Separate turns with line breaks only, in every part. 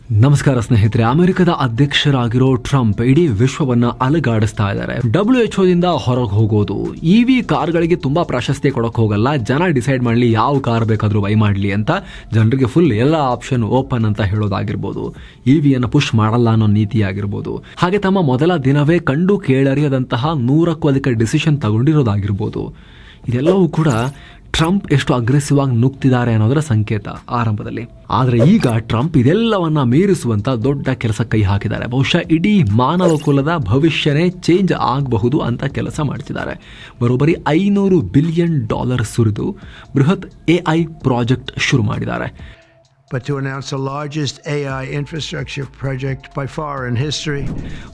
ನಮಸ್ಕಾರ ಸ್ನೇಹಿತರೆ. ಅಮೆರಿಕದ ಅಧ್ಯಕ್ಷರಾಗಿರೋ ಟ್ರಂಪ್ ಇಡೀ ವಿಶ್ವವನ್ನ ಅಲುಗಾಡಿಸ್ತಾ ಇದ್ದಾರೆ. WHO ದಿಂದ ಹೊರಗೆ ಹೋಗೋದು, EV ಕಾರ್ಗಳಿಗೆ ತುಂಬಾ ಪ್ರಾಶಸ್ತ್ಯ ಕೊಡಕ್ ಹೋಗಲ್ಲ, ಜನ ಡಿಸೈಡ್ ಮಾಡಲಿ ಯಾವ ಕಾರ್ ಬೇಕಾದ್ರೂ ಬೈ ಮಾಡಲಿ ಅಂತ ಜನರಿಗೆ ಫುಲ್ ಎಲ್ಲ ಆಪ್ಷನ್ ಓಪನ್ ಅಂತ ಹೇಳೋದಾಗಿರ್ಬೋದು. EV ಅನ್ನು ಪುಷ್ ಮಾಡಲ್ಲ ಅನ್ನೋ ನೀತಿ ಆಗಿರ್ಬೋದು. ಹಾಗೆ ತಮ್ಮ ಮೊದಲ ದಿನವೇ ಕಂಡು ಕೇಳರಿಯದಂತಹ 100ಕ್ಕೂ ಅಧಿಕ ಡಿಸಿಷನ್ ತಗೊಂಡಿರೋದಾಗಿರ್ಬೋದು. ಇದೆಲ್ಲವೂ ಕೂಡ ಟ್ರಂಪ್ ಎಷ್ಟು ಅಗ್ರೆಸಿವ್ ಆಗಿ ನುಗ್ತಿದ್ದಾರೆ ಅನ್ನೋದರ ಸಂಕೇತ ಆರಂಭದಲ್ಲಿ. ಆದರೆ ಈಗ ಟ್ರಂಪ್ ಇದೆಲ್ಲವನ್ನ ಮೀರಿಸುವಂತ ದೊಡ್ಡ ಕೆಲಸ ಕೈ ಹಾಕಿದ್ದಾರೆ. ಬಹುಶಃ ಇಡೀ ಮಾನವ ಕುಲದ ಭವಿಷ್ಯನೇ ಚೇಂಜ್ ಆಗಬಹುದು ಅಂತ ಕೆಲಸ ಮಾಡ್ತಿದ್ದಾರೆ. ಬರೋಬ್ಬರಿ $500 ಬಿಲಿಯನ್ ಸುರಿದು ಬೃಹತ್ AI ಪ್ರಾಜೆಕ್ಟ್ ಶುರು ಮಾಡಿದ್ದಾರೆ.
But to announce the largest AI infrastructure project by far in history.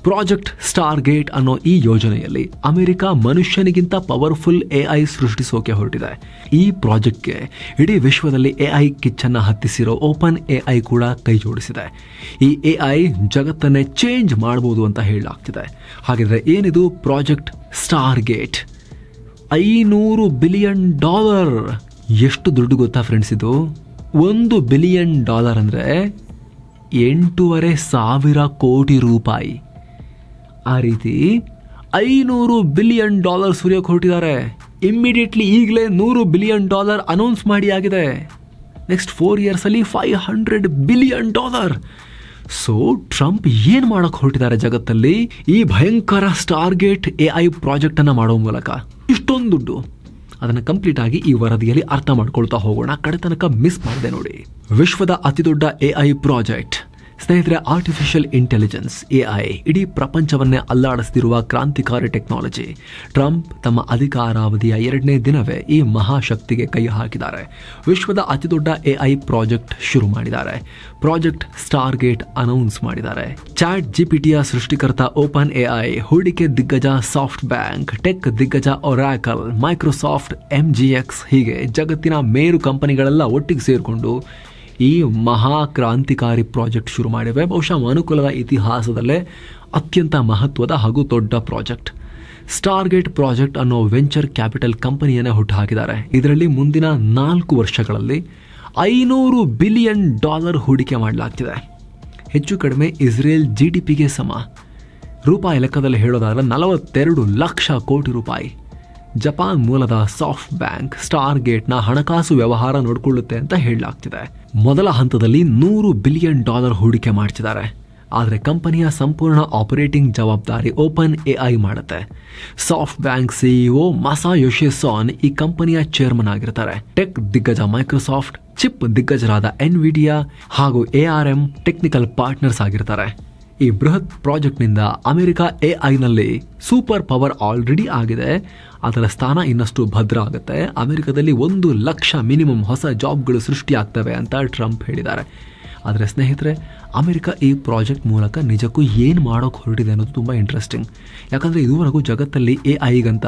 Project Stargate ಅನ್ನೋ ಈ ಯೋಜನೆಯಲ್ಲಿ ಅಮೆರಿಕ ಮನುಷ್ಯನಿಗಿಂತ ಪವರ್ಫುಲ್ AI ಸೃಷ್ಟಿಸೋಕೆ ಹೊರಟಿದೆ. ಈ ಪ್ರಾಜೆಕ್ಟ್ಗೆ ಇಡೀ ವಿಶ್ವದಲ್ಲಿ AI ಕಿಚ್ಚನ್ನ ಹತ್ತಿಸಿರೋ ಓಪನ್ AI ಕೂಡ ಕೈ ಜೋಡಿಸಿದೆ. ಈ AI ಜಗತ್ತನ್ನೇ ಚೇಂಜ್ ಮಾಡಬಹುದು ಅಂತ ಹೇಳಲಾಗ್ತಿದೆ. ಹಾಗಿದ್ರೆ ಏನಿದು ಪ್ರಾಜೆಕ್ಟ್ ಸ್ಟಾರ್ಗೇಟ್? $500 ಬಿಲಿಯನ್. ಎಷ್ಟು ದುಡ್ಡು ಗೊತ್ತಾ ಫ್ರೆಂಡ್ಸ್ ಇದು? $1 ಬಿಲಿಯನ್ ಅಂದರೆ 8,500 ಕೋಟಿ ರೂಪಾಯಿ. ಆ ರೀತಿ $500 ಬಿಲಿಯನ್ ಸುರಿಯೋಕೆ ಹೊರಟಿದ್ದಾರೆ. ಇಮ್ಮಿಡಿಯೇಟ್ಲಿ ಈಗಲೇ $100 ಬಿಲಿಯನ್ ಅನೌನ್ಸ್ ಮಾಡಿ ಆಗಿದೆ. ನೆಕ್ಸ್ಟ್ 4 years ಅಲ್ಲಿ $500 ಬಿಲಿಯನ್. ಸೊ ಟ್ರಂಪ್ ಏನ್ ಮಾಡಕ್ ಹೊರಟಿದ್ದಾರೆ ಜಗತ್ತಲ್ಲಿ ಈ ಭಯಂಕರ ಸ್ಟಾರ್ಗೇಟ್ AI ಪ್ರಾಜೆಕ್ಟ್ ಅನ್ನ ಮಾಡೋ ಮೂಲಕ? ಇಷ್ಟೊಂದು ದುಡ್ಡು, ಅದನ್ನು ಕಂಪ್ಲೀಟ್ ಆಗಿ ಈ ವರದಿಯಲ್ಲಿ ಅರ್ಥ ಮಾಡ್ಕೊಳ್ತಾ ಹೋಗೋಣ. ಕಡೆ ತನಕ ಮಿಸ್ ಮಾಡಿದೆ ನೋಡಿ. ವಿಶ್ವದ ಅತಿದೊಡ್ಡ AI ಪ್ರಾಜೆಕ್ಟ್ ಸ್ನೇಹಿತರೆ, ಆರ್ಟಿಫಿಷಿಯಲ್ ಇಂಟೆಲಿಜೆನ್ಸ್ AI ಇಡೀ ಪ್ರಪಂಚವನ್ನೇ ಅಲ್ಲಾಡಿಸ್ತಿರುವ ಕ್ರಾಂತಿಕಾರಿ ಟೆಕ್ನಾಲಜಿ. ಟ್ರಂಪ್ ತಮ್ಮ ಅಧಿಕಾರಾವಧಿಯ 2ನೇ ದಿನವೇ ಈ ಮಹಾಶಕ್ತಿಗೆ ಕೈ ಹಾಕಿದ್ದಾರೆ. ವಿಶ್ವದ ಅತಿದೊಡ್ಡ AI ಪ್ರಾಜೆಕ್ಟ್ ಶುರು ಮಾಡಿದ್ದಾರೆ. ಪ್ರಾಜೆಕ್ಟ್ ಸ್ಟಾರ್ಗೇಟ್ ಅನೌನ್ಸ್ ಮಾಡಿದ್ದಾರೆ. ChatGPTಯ ಸೃಷ್ಟಿಕರ್ತ ಓಪನ್ AI, ಹೂಡಿಕೆ ದಿಗ್ಗಜ ಸಾಫ್ಟ್ ಬ್ಯಾಂಕ್, ಟೆಕ್ ದಿಗ್ಗಜ ಒರಾಕಲ್, ಮೈಕ್ರೋಸಾಫ್ಟ್, MGX ಹೀಗೆ ಜಗತ್ತಿನ ಮೇರು ಕಂಪನಿಗಳೆಲ್ಲ ಒಟ್ಟಿಗೆ ಸೇರಿಕೊಂಡು ಈ ಮಹಾ ಕ್ರಾಂತಿಕಾರಿ ಪ್ರಾಜೆಕ್ಟ್ ಶುರು ಮಾಡಿವೆ. ಬಹುಶಃ ಮನುಕುಲದ ಇತಿಹಾಸದಲ್ಲೇ ಅತ್ಯಂತ ಮಹತ್ವದ ಹಾಗೂ ದೊಡ್ಡ ಪ್ರಾಜೆಕ್ಟ್. ಸ್ಟಾರ್ಗೇಟ್ ಪ್ರಾಜೆಕ್ಟ್ ಅನ್ನೋ ವೆಂಚರ್ ಕ್ಯಾಪಿಟಲ್ ಕಂಪನಿಯನ್ನೇ ಹುಟ್ಟುಹಾಕಿದ್ದಾರೆ. ಇದರಲ್ಲಿ ಮುಂದಿನ 4 ವರ್ಷಗಳಲ್ಲಿ $500 ಬಿಲಿಯನ್ ಹೂಡಿಕೆ ಮಾಡಲಾಗ್ತಿದೆ. ಹೆಚ್ಚು ಕಡಿಮೆ ಇಸ್ರೇಲ್ GDPಗೆ ಸಮ. ರೂಪಾಯಿ ಲೆಕ್ಕದಲ್ಲಿ ಹೇಳೋದಾದ್ರೆ 42 ಲಕ್ಷ ಕೋಟಿ ರೂಪಾಯಿ. ಜಪಾನ್ ಮೂಲದ ಸಾಫ್ಟ್ ಬ್ಯಾಂಕ್ ಸ್ಟಾರ್ಗೇಟ್ನ ಹಣಕಾಸು ವ್ಯವಹಾರ ನೋಡಿಕೊಳ್ಳುತ್ತೆ ಅಂತ ಹೇಳಲಾಗ್ತಿದೆ. ಮೊದಲ ಹಂತದಲ್ಲಿ $100 ಬಿಲಿಯನ್ ಹೂಡಿಕೆ ಮಾಡ್ತಿದ್ದಾರೆ. ಆದರೆ ಕಂಪನಿಯ ಸಂಪೂರ್ಣ ಆಪರೇಟಿಂಗ್ ಜವಾಬ್ದಾರಿ ಓಪನ್ AI ಮಾಡುತ್ತೆ. ಸಾಫ್ಟ್ ಬ್ಯಾಂಕ್ CEO ಮಸಾಯೋಶಿ ಸಾನ್ ಈ ಕಂಪನಿಯ ಚೇರ್ಮನ್ ಆಗಿರ್ತಾರೆ. ಟೆಕ್ ದಿಗ್ಗಜ ಮೈಕ್ರೋಸಾಫ್ಟ್, ಚಿಪ್ ದಿಗ್ಗಜರಾದ NVIDIA ಹಾಗೂ ARM ಟೆಕ್ನಿಕಲ್ ಪಾರ್ಟ್ನರ್ಸ್ ಆಗಿರ್ತಾರೆ. ಈ ಬೃಹತ್ ಪ್ರಾಜೆಕ್ಟ್ನಿಂದ ಅಮೆರಿಕ AIನಲ್ಲಿ ಸೂಪರ್ ಪವರ್ ಆಲ್ರೆಡಿ ಆಗಿದೆ. ಅದರ ಸ್ಥಾನ ಇನ್ನಷ್ಟು ಭದ್ರ ಆಗುತ್ತೆ. ಅಮೆರಿಕದಲ್ಲಿ 1 ಲಕ್ಷ ಮಿನಿಮಮ್ ಹೊಸ ಜಾಬ್ಗಳು ಸೃಷ್ಟಿಯಾಗ್ತವೆ ಅಂತ ಟ್ರಂಪ್ ಹೇಳಿದ್ದಾರೆ. ಆದರೆ ಸ್ನೇಹಿತರೆ, ಅಮೆರಿಕ ಈ ಪ್ರಾಜೆಕ್ಟ್ ಮೂಲಕ ನಿಜಕ್ಕೂ ಏನು ಮಾಡೋಕೆ ಹೊರಟಿದೆ ಅನ್ನೋದು ತುಂಬ ಇಂಟ್ರೆಸ್ಟಿಂಗ್. ಯಾಕಂದರೆ ಇದುವರೆಗೂ ಜಗತ್ತಲ್ಲಿ AIಗಂತ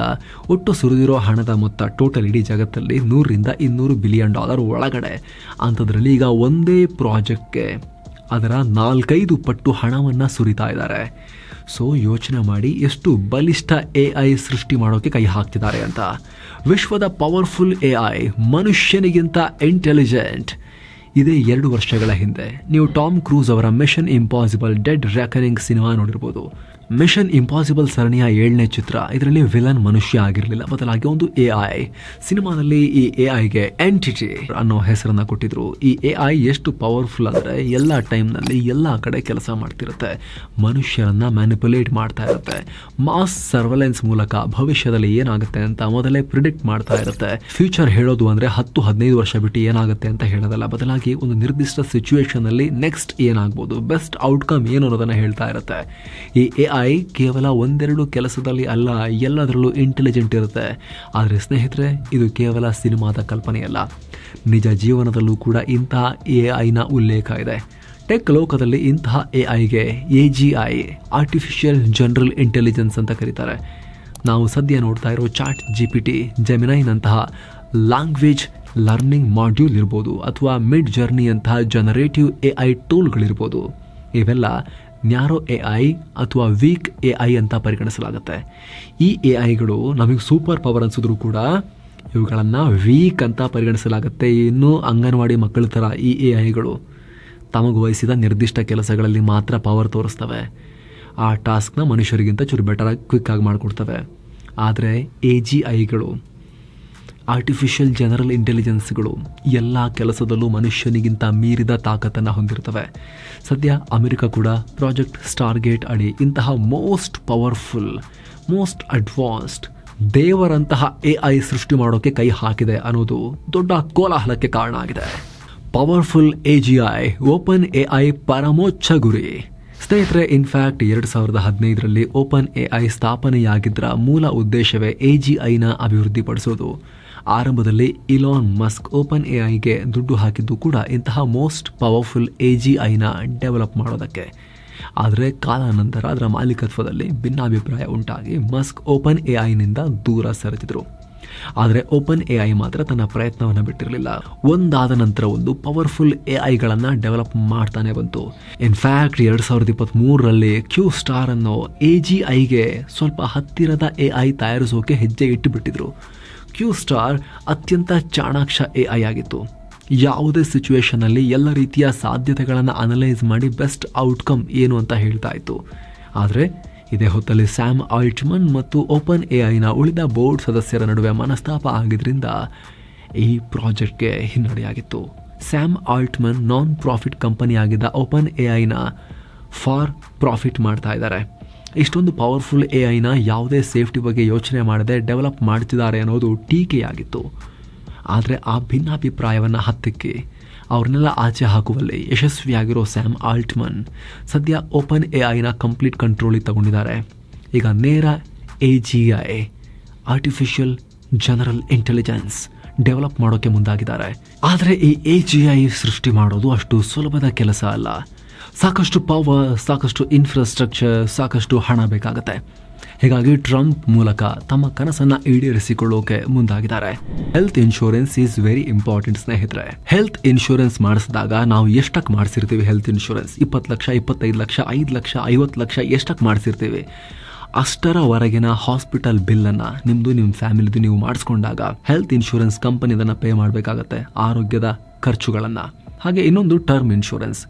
ಒಟ್ಟು ಸುರಿದಿರೋ ಹಣದ ಮೊತ್ತ ಟೋಟಲ್ ಇಡೀ ಜಗತ್ತಲ್ಲಿ $100 ಬಿಲಿಯನ್ ಒಳಗಡೆ. ಅಂಥದ್ರಲ್ಲಿ ಈಗ ಒಂದೇ ಪ್ರಾಜೆಕ್ಟ್ಗೆ ಅದರ 4-5 ಪಟ್ಟು ಹಣವನ್ನು ಸುರಿತಾ ಇದ್ದಾರೆ. ಸೊ ಯೋಚನೆ ಮಾಡಿ ಎಷ್ಟು ಬಲಿಷ್ಠ AI ಸೃಷ್ಟಿ ಮಾಡೋಕೆ ಕೈ ಹಾಕ್ತಿದ್ದಾರೆ ಅಂತ. ವಿಶ್ವದ ಪವರ್ಫುಲ್ AI, ಮನುಷ್ಯನಿಗಿಂತ ಇಂಟೆಲಿಜೆಂಟ್. ಇದೇ 2 ವರ್ಷಗಳ ಹಿಂದೆ ನೀವು ಟಾಮ್ ಕ್ರೂಸ್ ಅವರ ಮಿಷನ್ ಇಂಪಾಸಿಬಲ್ ಡೆಡ್ ರೆಕನಿಂಗ್ ಸಿನಿಮಾ ನೋಡಿರ್ಬೋದು. ಮಿಷನ್ ಇಂಪಾಸಿಬಲ್ ಸರಣಿಯ 7ನೇ ಚಿತ್ರ. ಇದರಲ್ಲಿ ವಿಲನ್ ಮನುಷ್ಯ ಆಗಿರಲಿಲ್ಲ, ಬದಲಾಗಿ ಒಂದು AI. ಸಿನಿಮಾದಲ್ಲಿ ಈ AIಗೆ ಎಂಟಿಟಿ ಅನ್ನೋ ಹೆಸರನ್ನ ಕೊಟ್ಟಿದ್ರು. ಈ AI ಎಷ್ಟು ಪವರ್ಫುಲ್ ಅಂದರೆ ಎಲ್ಲ ಟೈಮ್ನಲ್ಲಿ ಎಲ್ಲ ಕಡೆ ಕೆಲಸ ಮಾಡ್ತಿರುತ್ತೆ, ಮನುಷ್ಯರನ್ನ ಮ್ಯಾನಿಪುಲೇಟ್ ಮಾಡ್ತಾ ಇರುತ್ತೆ. ಮಾಸ್ ಸರ್ವೆಲೆನ್ಸ್ ಮೂಲಕ ಭವಿಷ್ಯದಲ್ಲಿ ಏನಾಗುತ್ತೆ ಅಂತ ಮೊದಲೇ ಪ್ರಿಡಿಕ್ಟ್ ಮಾಡ್ತಾ ಇರುತ್ತೆ. ಫ್ಯೂಚರ್ ಹೇಳೋದು ಅಂದರೆ 10-15 ವರ್ಷ ಬಿಟ್ಟು ಏನಾಗುತ್ತೆ ಅಂತ ಹೇಳೋದಲ್ಲ, ಬದಲಾಗಿ ಒಂದು ನಿರ್ದಿಷ್ಟ ಸಿಚುವೇಶನ್ ಅಲ್ಲಿ ನೆಕ್ಸ್ಟ್ ಏನಾಗ್ಬೋದು, ಬೆಸ್ಟ್ ಔಟ್ಕಮ್ ಏನು ಅನ್ನೋದನ್ನ ಹೇಳ್ತಾ ಇರುತ್ತೆ. ಈ AI ಕೇವಲ 1-2 ಕೆಲಸದಲ್ಲಿ ಅಲ್ಲ, ಎಲ್ಲದರಲ್ಲೂ ಇಂಟೆಲಿಜೆಂಟ್ ಇರುತ್ತೆ. ಆದರೆ ಸ್ನೇಹಿತರೆ, ಇದು ಕೇವಲ ಸಿನಿಮಾದ ಕಲ್ಪನೆಯಲ್ಲ, ನಿಜ ಜೀವನದಲ್ಲೂ ಕೂಡ ಇಂತಹ AIನ ಉಲ್ಲೇಖ ಇದೆ. ಟೆಕ್ ಲೋಕದಲ್ಲಿ ಇಂತಹ AIಗೆ AGI, ಆರ್ಟಿಫಿಷಿಯಲ್ ಜನರಲ್ ಇಂಟೆಲಿಜೆನ್ಸ್ ಅಂತ ಕರೀತಾರೆ. ನಾವು ಸದ್ಯ ನೋಡ್ತಾ ಇರೋ ChatGPT, ಜೆಮಿನೈನಂತಹ ಲ್ಯಾಂಗ್ವೇಜ್ ಲರ್ನಿಂಗ್ ಮಾಡ್ಯೂಲ್ ಇರ್ಬೋದು, ಅಥವಾ ಮಿಡ್ ಜರ್ನಿ ಅಂತಹ ಜನರೇಟಿವ್ AI ಟೂಲ್ಗಳಿರ್ಬೋದು. ಇವೆಲ್ಲ ನ್ಯಾರೋ AI ಅಥವಾ ವೀಕ್ AI ಅಂತ ಪರಿಗಣಿಸಲಾಗುತ್ತೆ. ಈ AIಗಳು ನಮಗೆ ಸೂಪರ್ ಪವರ್ ಅನಿಸಿದ್ರು ಕೂಡ ಇವುಗಳನ್ನು ವೀಕ್ ಅಂತ ಪರಿಗಣಿಸಲಾಗುತ್ತೆ. ಇನ್ನೂ ಅಂಗನವಾಡಿ ಮಕ್ಕಳ ಥರ ಈ AIಗಳು ತಮಗೆ ವಹಿಸಿದ ನಿರ್ದಿಷ್ಟ ಕೆಲಸಗಳಲ್ಲಿ ಮಾತ್ರ ಪವರ್ ತೋರಿಸ್ತವೆ. ಆ ಟಾಸ್ಕ್ನ ಮನುಷ್ಯರಿಗಿಂತ ಚೂರು ಬೆಟರಾಗಿ ಕ್ವಿಕ್ಕಾಗಿ ಮಾಡಿಕೊಡ್ತವೆ. ಆದರೆ AGIಗಳು, ಆರ್ಟಿಫಿಷಿಯಲ್ ಜನರಲ್ ಇಂಟೆಲಿಜೆನ್ಸ್ಗಳು ಎಲ್ಲ ಕೆಲಸದಲ್ಲೂ ಮನುಷ್ಯನಿಗಿಂತ ಮೀರಿದ ತಾಕತ್ತನ್ನು ಹೊಂದಿರ್ತವೆ. ಸದ್ಯ ಅಮೆರಿಕ ಕೂಡ ಪ್ರಾಜೆಕ್ಟ್ ಸ್ಟಾರ್ಗೇಟ್ ಅಡಿ ಇಂತಹ ಮೋಸ್ಟ್ ಪವರ್ಫುಲ್, ಮೋಸ್ಟ್ ಅಡ್ವಾನ್ಸ್ಡ್, ದೇವರಂತಹ AI ಸೃಷ್ಟಿ ಮಾಡೋಕ್ಕೆ ಕೈ ಹಾಕಿದೆ ಅನ್ನೋದು ದೊಡ್ಡ ಕೋಲಾಹಲಕ್ಕೆ ಕಾರಣ ಆಗಿದೆ. ಪವರ್ಫುಲ್ AGI, ಓಪನ್ AI ಪರಮೋಚ್ಚ ಗುರಿ. ಸ್ನೇಹಿತರೆ, ಇನ್ಫ್ಯಾಕ್ಟ್ 2015ರಲ್ಲಿ ಓಪನ್ AI ಸ್ಥಾಪನೆಯಾಗಿದ್ದರ ಮೂಲ ಉದ್ದೇಶವೇ AGIನ ಅಭಿವೃದ್ಧಿಪಡಿಸೋದು. ಆರಂಭದಲ್ಲಿ ಇಲಾನ್ ಮಸ್ಕ್ ಓಪನ್ AIಗೆ ದುಡ್ಡು ಹಾಕಿದ್ದು ಕೂಡ ಇಂತಹ ಮೋಸ್ಟ್ ಪವರ್ಫುಲ್ AGIನ ಡೆವಲಪ್ ಮಾಡೋದಕ್ಕೆ. ಆದರೆ ಕಾಲಾನಂತರ ಅದರ ಮಾಲೀಕತ್ವದಲ್ಲಿ ಭಿನ್ನಾಭಿಪ್ರಾಯ ಉಂಟಾಗಿ ಮಸ್ಕ್ ಓಪನ್ AIನಿಂದ ದೂರ ಸರಿದಿದ್ರು. ಆದರೆ ಓಪನ್ AI ಮಾತ್ರ ತನ್ನ ಪ್ರಯತ್ನವನ್ನು ಬಿಟ್ಟಿರಲಿಲ್ಲ. ಒಂದಾದ ನಂತರ ಒಂದು ಪವರ್ಫುಲ್ AIಗಳನ್ನು ಡೆವಲಪ್ ಮಾಡ್ತಾನೆ ಬಂತು. ಇನ್ಫ್ಯಾಕ್ಟ್ 2023ರಲ್ಲಿ Q-Star ಅನ್ನೋ AGIಗೆ ಸ್ವಲ್ಪ ಹತ್ತಿರದ AI ತಯಾರಿಸೋಕೆ ಹೆಜ್ಜೆ ಇಟ್ಟುಬಿಟ್ಟಿದ್ರು. Q-Star ಅತ್ಯಂತ ಚಾಣಾಕ್ಷ AI ಆಗಿತ್ತು. ಯಾವುದೇ ಸಿಚುವೇಶನಲ್ಲಿ ಎಲ್ಲ ರೀತಿಯ ಸಾಧ್ಯತೆಗಳನ್ನು ಅನಲೈಸ್ ಮಾಡಿ ಬೆಸ್ಟ್ ಔಟ್ಕಮ್ ಏನು ಅಂತ ಹೇಳ್ತಾ ಇತ್ತು. ಆದರೆ ಇದೇ ಹೊತ್ತಲ್ಲಿ ಸ್ಯಾಮ್ ಆಲ್ಟ್ಮನ್ ಮತ್ತು ಓಪನ್ AIನ ಉಳಿದ ಬೋರ್ಡ್ ಸದಸ್ಯರ ನಡುವೆ ಮನಸ್ತಾಪ ಆಗಿದ್ರಿಂದ ಈ ಪ್ರಾಜೆಕ್ಟ್ಗೆ ಹಿನ್ನಡೆಯಾಗಿತ್ತು. ಸ್ಯಾಮ್ ಆಲ್ಟ್ಮನ್ ನಾನ್ ಪ್ರಾಫಿಟ್ ಕಂಪನಿ ಆಗಿದ್ದ ಓಪನ್ AIನ ಫಾರ್ ಪ್ರಾಫಿಟ್ ಮಾಡ್ತಾ ಇದ್ದಾರೆ. ಇಷ್ಟೊಂದು ಪವರ್ಫುಲ್ AIನ ಯಾವುದೇ ಸೇಫ್ಟಿ ಬಗ್ಗೆ ಯೋಚನೆ ಮಾಡದೆ ಡೆವಲಪ್ ಮಾಡ್ತಿದ್ದಾರೆ ಅನ್ನೋದು ಟೀಕೆಯಾಗಿತ್ತು. ಆದರೆ ಆ ಭಿನ್ನಾಭಿಪ್ರಾಯವನ್ನು ಹತ್ತಿಕ್ಕಿ ಅವ್ರನ್ನೆಲ್ಲ ಆಚೆ ಹಾಕುವಲ್ಲಿ ಯಶಸ್ವಿಯಾಗಿರೋ ಸ್ಯಾಮ್ ಆಲ್ಟ್ಮನ್ ಸದ್ಯ ಓಪನ್ AIನ ಕಂಪ್ಲೀಟ್ ಕಂಟ್ರೋಲಿಗೆ ತಗೊಂಡಿದ್ದಾರೆ. ಈಗ ನೇರ AGI, artificial general intelligence develop ಮಾಡೋಕ್ಕೆ ಮುಂದಾಗಿದ್ದಾರೆ. ಆದರೆ ಈ AGI ಸೃಷ್ಟಿ ಮಾಡೋದು ಅಷ್ಟು ಸುಲಭದ ಕೆಲಸ ಅಲ್ಲ. ಸಾಕಷ್ಟು ಪವರ್, ಸಾಕಷ್ಟು ಇನ್ಫ್ರಾಸ್ಟ್ರಕ್ಚರ್, ಸಾಕಷ್ಟು ಹಣ ಬೇಕಾಗುತ್ತೆ. ಹೀಗಾಗಿ ಟ್ರಂಪ್ ಮೂಲಕ ತಮ್ಮ ಕನಸನ್ನು ಈಡೇರಿಸಿಕೊಳ್ಳೋಕೆ ಮುಂದಾಗಿದ್ದಾರೆ. Health insurance is very important ಸ್ನೇಹಿತರೆ. ಹೆಲ್ತ್ ಇನ್ಶೂರೆನ್ಸ್ ಮಾಡಿಸಿದಾಗ ನಾವು ಎಷ್ಟಕ್ಕೆ ಮಾಡಿಸಿರ್ತೀವಿ? ಹೆಲ್ತ್ ಇನ್ಶೂರೆನ್ಸ್ 20 ಲಕ್ಷ, 25 ಲಕ್ಷ, 5 ಲಕ್ಷ, 50 ಲಕ್ಷ ಎಷ್ಟಕ್ಕೆ ಮಾಡಿಸಿರ್ತೀವಿ? ಅಷ್ಟರವರೆಗಿನ ಹಾಸ್ಪಿಟಲ್ ಬಿಲ್ಲನ್ನು ನಿಮ್ಮದು, ನಿಮ್ಮ ಫ್ಯಾಮಿಲಿದು ನೀವು ಮಾಡಿಸ್ಕೊಂಡಾಗ ಹೆಲ್ತ್ ಇನ್ಶೂರೆನ್ಸ್ ಕಂಪನಿ ಅದನ್ನು ಪೇ ಮಾಡಬೇಕಾಗತ್ತೆ, ಆರೋಗ್ಯದ ಖರ್ಚುಗಳನ್ನು. ಹಾಗೆ ಇನ್ನೊಂದು ಟರ್ಮ್ ಇನ್ಶೂರೆನ್ಸ್.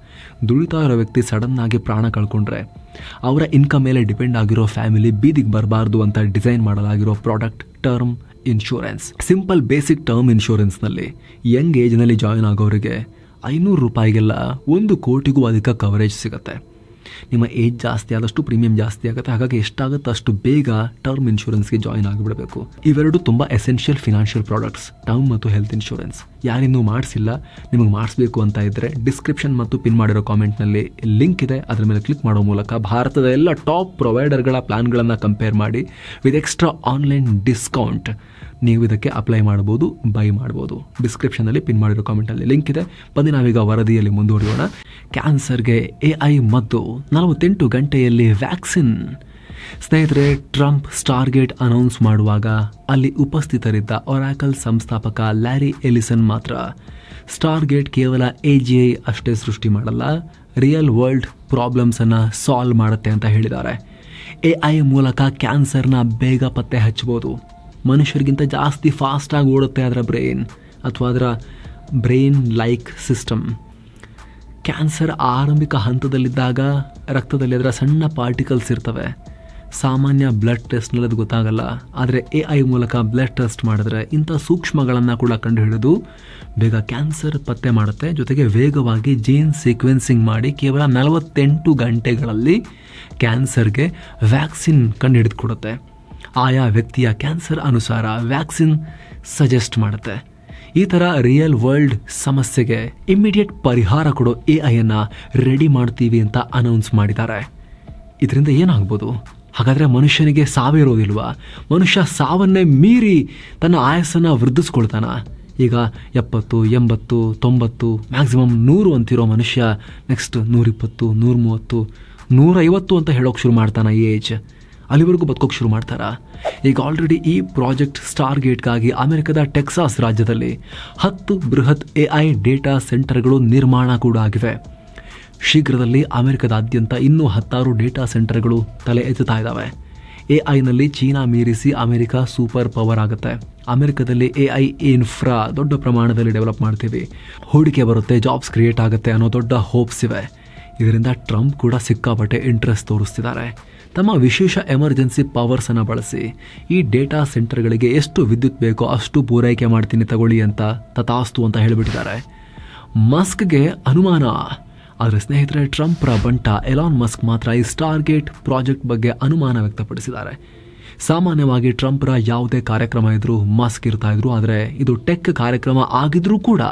ದುಡಿತಾ ಇರೋ ವ್ಯಕ್ತಿ ಸಡನ್ ಆಗಿ ಪ್ರಾಣ ಕಳ್ಕೊಂಡ್ರೆ ಅವರ ಇನ್ಕಮ್ ಮೇಲೆ ಡಿಪೆಂಡ್ ಆಗಿರೋ ಫ್ಯಾಮಿಲಿ ಬೀದಿಗೆ ಬರಬಾರ್ದು ಅಂತ ಡಿಸೈನ್ ಮಾಡಲಾಗಿರೋ product term insurance. Simple basic term ಇನ್ಶೂರೆನ್ಸ್ನಲ್ಲಿ ಯಂಗ್ ಏಜ್ನಲ್ಲಿ ಜಾಯಿನ್ ಆಗೋರಿಗೆ ₹500ಗೆಲ್ಲ 1 ಕೋಟಿಗೂ ಅಧಿಕ ಕವರೇಜ್ ಸಿಗುತ್ತೆ. ನಿಮ್ಮ ಏಜ್ ಜಾಸ್ತಿ ಆದಷ್ಟು ಪ್ರೀಮಿಯಂ ಜಾಸ್ತಿ ಆಗುತ್ತೆ. ಹಾಗಾಗಿ ಎಷ್ಟಾಗುತ್ತೆ ಅಷ್ಟು ಬೇಗ ಟರ್ಮ್ ಇನ್ಶೂರೆನ್ಸ್ಗೆ ಜಾಯಿನ್ ಆಗಿಬಿಡಬೇಕು. ಇವೆರಡು ತುಂಬ ಎಸೆನ್ಷಿಯಲ್ ಫಿನಾನ್ಷಿಯಲ್ ಪ್ರಾಡಕ್ಟ್ಸ್, ಟರ್ಮ್ ಮತ್ತು ಹೆಲ್ತ್ ಇನ್ಶೂರೆನ್ಸ್. ಯಾರಿನ್ನೂ ಮಾಡಿಸಿಲ್ಲ, ನಿಮಗೆ ಮಾಡಿಸ್ಬೇಕು ಅಂತ ಇದ್ದರೆ ಡಿಸ್ಕ್ರಿಪ್ಷನ್ ಮತ್ತು ಪಿನ್ ಮಾಡಿರೋ ಕಾಮೆಂಟ್ನಲ್ಲಿ ಲಿಂಕ್ ಇದೆ. ಅದರ ಮೇಲೆ ಕ್ಲಿಕ್ ಮಾಡೋ ಮೂಲಕ ಭಾರತದ ಎಲ್ಲ ಟಾಪ್ ಪ್ರೊವೈಡರ್ಗಳ ಪ್ಲಾನ್ಗಳನ್ನು ಕಂಪೇರ್ ಮಾಡಿ ವಿತ್ ಎಕ್ಸ್ಟ್ರಾ ಆನ್ಲೈನ್ ಡಿಸ್ಕೌಂಟ್ ನೀವು ಇದಕ್ಕೆ ಅಪ್ಲೈ ಮಾಡ್ಬೋದು, ಬೈ ಮಾಡ್ಬೋದು. ಡಿಸ್ಕ್ರಿಪ್ಷನಲ್ಲಿ ಪಿನ್ ಮಾಡಿರೋ ಕಾಮೆಂಟಲ್ಲಿ ಲಿಂಕ್ ಇದೆ. ಬನ್ನಿ ನಾವೀಗ ವರದಿಯಲ್ಲಿ ಮುಂದುವರಿಯೋಣ. ಕ್ಯಾನ್ಸರ್ಗೆ AI ಮದ್ದು, 48 ಗಂಟೆಯಲ್ಲಿ ವ್ಯಾಕ್ಸಿನ್. ಸ್ನೇಹಿತರೆ, ಟ್ರಂಪ್ ಸ್ಟಾರ್ಗೇಟ್ ಅನೌನ್ಸ್ ಮಾಡುವಾಗ ಅಲ್ಲಿ ಉಪಸ್ಥಿತರಿದ್ದ ಒರಾಕಲ್ ಸಂಸ್ಥಾಪಕ ಲ್ಯಾರಿ ಎಲಿಸನ್ ಮಾತ್ರ ಸ್ಟಾರ್ಗೇಟ್ ಕೇವಲ AGI ಅಷ್ಟೇ ಸೃಷ್ಟಿ ಮಾಡಲ್ಲ, ರಿಯಲ್ ವರ್ಲ್ಡ್ ಪ್ರಾಬ್ಲಮ್ಸನ್ನು ಸಾಲ್ವ್ ಮಾಡುತ್ತೆ ಅಂತ ಹೇಳಿದ್ದಾರೆ. AI ಮೂಲಕ ಕ್ಯಾನ್ಸರ್ನ ಬೇಗ ಪತ್ತೆ ಹಚ್ಚಬಹುದು. ಮನುಷ್ಯರಿಗಿಂತ ಜಾಸ್ತಿ ಫಾಸ್ಟಾಗಿ ಓಡುತ್ತೆ ಅದರ ಬ್ರೈನ್ ಅಥವಾ ಅದರ ಬ್ರೈನ್ ಲೈಕ್ ಸಿಸ್ಟಮ್. ಕ್ಯಾನ್ಸರ್ ಆರಂಭಿಕ ಹಂತದಲ್ಲಿದ್ದಾಗ ರಕ್ತದಲ್ಲಿ ಅದರ ಸಣ್ಣ ಪಾರ್ಟಿಕಲ್ಸ್ ಇರ್ತವೆ. ಸಾಮಾನ್ಯ ಬ್ಲಡ್ ಟೆಸ್ಟ್ನಲ್ಲಿ ಅದು ಗೊತ್ತಾಗಲ್ಲ. ಆದರೆ AI ಮೂಲಕ ಬ್ಲಡ್ ಟೆಸ್ಟ್ ಮಾಡಿದ್ರೆ ಇಂಥ ಸೂಕ್ಷ್ಮಗಳನ್ನು ಕೂಡ ಕಂಡುಹಿಡಿದು ಬೇಗ ಕ್ಯಾನ್ಸರ್ ಪತ್ತೆ ಮಾಡುತ್ತೆ. ಜೊತೆಗೆ ವೇಗವಾಗಿ ಜೀನ್ ಸೀಕ್ವೆನ್ಸಿಂಗ್ ಮಾಡಿ ಕೇವಲ 48 ಗಂಟೆಗಳಲ್ಲಿ ಕ್ಯಾನ್ಸರ್ಗೆ ವ್ಯಾಕ್ಸಿನ್ ಕಂಡುಹಿಡಿದು ಕೊಡುತ್ತೆ. ಆಯಾ ವ್ಯಕ್ತಿಯ ಕ್ಯಾನ್ಸರ್ ಅನುಸಾರ ವ್ಯಾಕ್ಸಿನ್ ಸಜೆಸ್ಟ್ ಮಾಡುತ್ತೆ. ಈ ಥರ ರಿಯಲ್ ವರ್ಲ್ಡ್ ಸಮಸ್ಯೆಗೆ ಇಮ್ಮಿಡಿಯೇಟ್ ಪರಿಹಾರ ಕೊಡೋ AIಯನ್ನು ರೆಡಿ ಮಾಡ್ತೀವಿ ಅಂತ ಅನೌನ್ಸ್ ಮಾಡಿದ್ದಾರೆ. ಇದರಿಂದ ಏನಾಗ್ಬೋದು? ಹಾಗಾದರೆ ಮನುಷ್ಯನಿಗೆ ಸಾವಿರೋದಿಲ್ವಾ? ಮನುಷ್ಯ ಸಾವನ್ನೇ ಮೀರಿ ತನ್ನ ಆಯಸ್ಸನ್ನು ವೃದ್ಧಿಸ್ಕೊಳ್ತಾನ. ಈಗ 70, 80, 90, ಮ್ಯಾಕ್ಸಿಮಮ್ 100 ಅಂತಿರೋ ಮನುಷ್ಯ ನೆಕ್ಸ್ಟ್ 120, 130, 150 ಅಂತ ಹೇಳೋಕೆ ಶುರು ಮಾಡ್ತಾನೆ. ಏಜ್ ಅಲ್ಲಿವರೆಗೂ ಬದುಕೋಕೆ ಶುರು ಮಾಡ್ತಾರ. ಈಗ ಆಲ್ರೆಡಿ ಈ ಪ್ರಾಜೆಕ್ಟ್ ಸ್ಟಾರ್ಗೇಟ್ಗಾಗಿ ಅಮೆರಿಕದ ಟೆಕ್ಸಾಸ್ ರಾಜ್ಯದಲ್ಲಿ 10 ಬೃಹತ್ AI ಡೇಟಾ ಸೆಂಟರ್ಗಳು ನಿರ್ಮಾಣ ಕೂಡ ಆಗಿವೆ. ಶೀಘ್ರದಲ್ಲಿ ಅಮೆರಿಕದಾದ್ಯಂತ ಇನ್ನೂ 10 ಡೇಟಾ ಸೆಂಟರ್ಗಳು ತಲೆ ಎತ್ತುತ್ತಾ ಇದ್ದಾವೆ. AIನಲ್ಲಿ ಚೀನಾ ಮೀರಿಸಿ ಅಮೆರಿಕ ಸೂಪರ್ ಪವರ್ ಆಗುತ್ತೆ. ಅಮೆರಿಕದಲ್ಲಿ AI ಇನ್ಫ್ರಾ ದೊಡ್ಡ ಪ್ರಮಾಣದಲ್ಲಿ ಡೆವಲಪ್ ಮಾಡ್ತೀವಿ, ಹೂಡಿಕೆ ಬರುತ್ತೆ, ಜಾಬ್ಸ್ ಕ್ರಿಯೇಟ್ ಆಗುತ್ತೆ ಅನ್ನೋ ದೊಡ್ಡ ಹೋಪ್ಸ್ ಇವೆ. ಇದರಿಂದ ಟ್ರಂಪ್ ಕೂಡ ಸಿಕ್ಕಾಪಟ್ಟೆ ಇಂಟ್ರೆಸ್ಟ್ ತೋರಿಸ್ತಿದ್ದಾರೆ. ತಮ್ಮ ವಿಶೇಷ ಎಮರ್ಜೆನ್ಸಿ ಪವರ್ಸನ್ನು ಬಳಸಿ ಈ ಡೇಟಾ ಸೆಂಟರ್ಗಳಿಗೆ ಎಷ್ಟು ವಿದ್ಯುತ್ ಬೇಕೋ ಅಷ್ಟು ಪೂರೈಕೆ ಮಾಡ್ತೀನಿ ತಗೊಳ್ಳಿ ಅಂತ ತಥಾಸ್ತು ಅಂತ ಹೇಳಿಬಿಟ್ಟಿದ್ದಾರೆ. ಮಸ್ಕ್ಗೆ ಅನುಮಾನ. ಆದರೆ ಸ್ನೇಹಿತರೆ, ಟ್ರಂಪ್ರ ಬಂಟ ಎಲಾನ್ ಮಸ್ಕ್ ಮಾತ್ರ ಈ ಸ್ಟಾರ್ಗೇಟ್ ಪ್ರಾಜೆಕ್ಟ್ ಬಗ್ಗೆ ಅನುಮಾನ ವ್ಯಕ್ತಪಡಿಸಿದ್ದಾರೆ. ಸಾಮಾನ್ಯವಾಗಿ ಟ್ರಂಪ್ರ ಯಾವುದೇ ಕಾರ್ಯಕ್ರಮ ಇದ್ರೂ ಮಸ್ಕ್ ಇರ್ತಾ ಇದ್ರು, ಆದರೆ ಇದು ಟೆಕ್ ಕಾರ್ಯಕ್ರಮ ಆಗಿದ್ರೂ ಕೂಡ,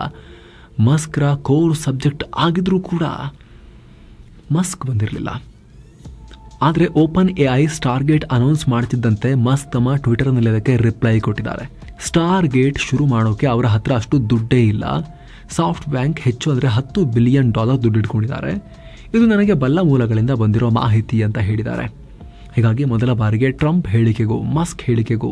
ಮಸ್ಕ್ರ ಕೋರ್ ಸಬ್ಜೆಕ್ಟ್ ಆಗಿದ್ರೂ ಕೂಡ ಮಸ್ಕ್ ಬಂದಿರಲಿಲ್ಲ. ಆದರೆ ಓಪನ್ AI ಸ್ಟಾರ್ಗೇಟ್ ಅನೌನ್ಸ್ ಮಾಡ್ತಿದ್ದಂತೆ ಮಸ್ಕ್ ತಮ್ಮ ಟ್ವಿಟರ್ನಲ್ಲಿ ಅದಕ್ಕೆ ರಿಪ್ಲೈ ಕೊಟ್ಟಿದ್ದಾರೆ. ಸ್ಟಾರ್ಗೇಟ್ ಶುರು ಮಾಡೋಕೆ ಅವರ ಹತ್ರ ಅಷ್ಟು ದುಡ್ಡೇ ಇಲ್ಲ. ಸಾಫ್ಟ್ ಬ್ಯಾಂಕ್ ಹೆಚ್ಚು ಅಂದರೆ $10 ಬಿಲಿಯನ್ ದುಡ್ಡು ಇಟ್ಕೊಂಡಿದ್ದಾರೆ. ಇದು ನನಗೆ ಬಲ್ಲ ಮೂಲಗಳಿಂದ ಬಂದಿರೋ ಮಾಹಿತಿ ಅಂತ ಹೇಳಿದ್ದಾರೆ. ಹೀಗಾಗಿ ಮೊದಲ ಬಾರಿಗೆ ಟ್ರಂಪ್ ಹೇಳಿಕೆಗೂ ಮಸ್ಕ್ ಹೇಳಿಕೆಗೂ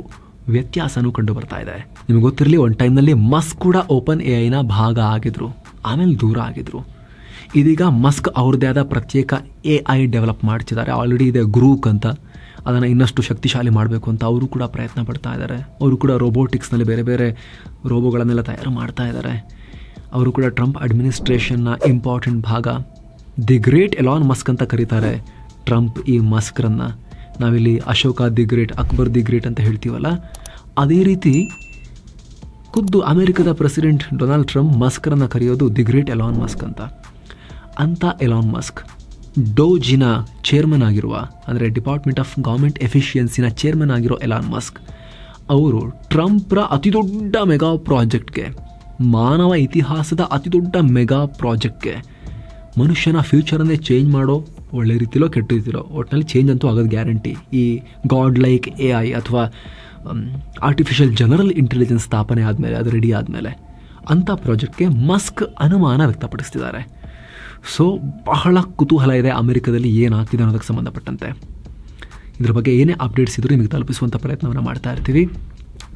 ವ್ಯತ್ಯಾಸನೂ ಕಂಡು ಬರ್ತಾ ಇದೆ. ನಿಮಗೆ ಗೊತ್ತಿರಲಿ, ಒಂದು ಟೈಮ್ನಲ್ಲಿ ಮಸ್ಕ್ ಕೂಡ ಓಪನ್ AIನ ಭಾಗ ಆಗಿದ್ರು, ಆಮೇಲೆ ದೂರ ಆಗಿದ್ರು. ಇದೀಗ ಮಸ್ಕ್ ಅವ್ರದ್ದೇ ಆದ ಪ್ರತ್ಯೇಕ AI ಡೆವಲಪ್ ಮಾಡ್ತಿದ್ದಾರೆ. ಆಲ್ರೆಡಿ ಇದೆ ಗ್ರೂಕ್ ಅಂತ. ಅದನ್ನು ಇನ್ನಷ್ಟು ಶಕ್ತಿಶಾಲಿ ಮಾಡಬೇಕು ಅಂತ ಅವರು ಕೂಡ ಪ್ರಯತ್ನ ಪಡ್ತಾ ಇದ್ದಾರೆ. ಅವರು ಕೂಡ ರೋಬೋಟಿಕ್ಸ್ನಲ್ಲಿ ಬೇರೆ ಬೇರೆ ರೋಬೋಗಳನ್ನೆಲ್ಲ ತಯಾರು ಮಾಡ್ತಾ ಇದ್ದಾರೆ. ಅವರು ಕೂಡ ಟ್ರಂಪ್ ಅಡ್ಮಿನಿಸ್ಟ್ರೇಷನ್ನ ಇಂಪಾರ್ಟೆಂಟ್ ಭಾಗ. ದಿ ಗ್ರೇಟ್ ಎಲಾನ್ ಮಸ್ಕ್ ಅಂತ ಕರೀತಾರೆ ಟ್ರಂಪ್ ಈ ಮಸ್ಕ್ರನ್ನು. ನಾವಿಲ್ಲಿ Ashoka the great, Akbar the great ಅಂತ ಹೇಳ್ತೀವಲ್ಲ, ಅದೇ ರೀತಿ ಖುದ್ದು ಅಮೆರಿಕದ ಪ್ರೆಸಿಡೆಂಟ್ ಡೊನಾಲ್ಡ್ ಟ್ರಂಪ್ ಮಸ್ಕ್ರನ್ನು ಕರೆಯೋದು ದಿ ಗ್ರೇಟ್ ಎಲಾನ್ ಮಸ್ಕ್ ಅಂತ ಎಲಾನ್ ಮಸ್ಕ್ ಡೋಜಿನ ಚೇರ್ಮನ್ ಆಗಿರುವ, ಅಂದರೆ ಡಿಪಾರ್ಟ್ಮೆಂಟ್ ಆಫ್ ಗೌರ್ಮೆಂಟ್ ಎಫಿಷಿಯನ್ಸಿನ ಚೇರ್ಮನ್ ಆಗಿರೋ ಎಲಾನ್ ಮಸ್ಕ್ ಅವರು ಟ್ರಂಪ್ರ ಅತಿದೊಡ್ಡ ಮೆಗಾ ಪ್ರಾಜೆಕ್ಟ್ಗೆ, ಮಾನವ ಇತಿಹಾಸದ ಅತಿದೊಡ್ಡ ಮೆಗಾ ಪ್ರಾಜೆಕ್ಟ್ಗೆ, ಮನುಷ್ಯನ ಫ್ಯೂಚರನ್ನೇ ಚೇಂಜ್ ಮಾಡೋ, ಒಳ್ಳೆ ರೀತಿಲೋ ಕೆಟ್ಟ ರೀತಿಲೋ ಒಟ್ಟಿನಲ್ಲಿ ಚೇಂಜ್ ಅಂತೂ ಆಗೋದು ಗ್ಯಾರಂಟಿ, ಈ ಗಾಡ್ ಲೈಕ್ AI ಅಥವಾ ಆರ್ಟಿಫಿಷಿಯಲ್ ಜನರಲ್ ಇಂಟೆಲಿಜೆನ್ಸ್ ಸ್ಥಾಪನೆ ಆದಮೇಲೆ, ಅದು ರೆಡಿ ಆದಮೇಲೆ ಅಂಥ ಪ್ರಾಜೆಕ್ಟ್ಗೆ ಮಸ್ಕ್ ಅನುಮಾನ ವ್ಯಕ್ತಪಡಿಸ್ತಿದ್ದಾರೆ. ಸೊ ಬಹಳ ಕುತೂಹಲ ಇದೆ ಅಮೆರಿಕದಲ್ಲಿ ಏನಾಗ್ತಿದೆ ಅನ್ನೋದಕ್ಕೆ ಸಂಬಂಧಪಟ್ಟಂತೆ. ಇದ್ರ ಬಗ್ಗೆ ಏನೇ ಅಪ್ಡೇಟ್ಸ್ ಇದ್ದರೂ ನಿಮಗೆ ತಲುಪಿಸುವಂಥ ಪ್ರಯತ್ನವನ್ನು ಮಾಡ್ತಾ ಇರ್ತೀವಿ.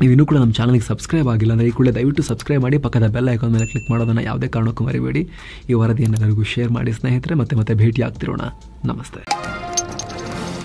ನೀವು ಇನ್ನೂ ಕೂಡ ನಮ್ಮ ಚಾನಲ್ಗೆ ಸಬ್ಸ್ಕ್ರೈಬ್ ಆಗಿಲ್ಲ ಅಂದರೆ ಈ ಕೂಡ ದಯವಿಟ್ಟು ಸಬ್ಸ್ಕ್ರೈಬ್ ಮಾಡಿ, ಪಕ್ಕದ ಬೆಲ್ ಐಕಾನ್ ಮೇಲೆ ಕ್ಲಿಕ್ ಮಾಡೋದನ್ನು ಯಾವುದೇ ಕಾರಣಕ್ಕೂ ಮರಿಬೇಡಿ. ಈ ವರದಿಯನ್ನು ಎಲ್ಲರಿಗೂ ಶೇರ್ ಮಾಡಿ ಸ್ನೇಹಿತರೆ. ಮತ್ತೆ ಭೇಟಿ ಆಗ್ತಿರೋಣ. ನಮಸ್ತೆ.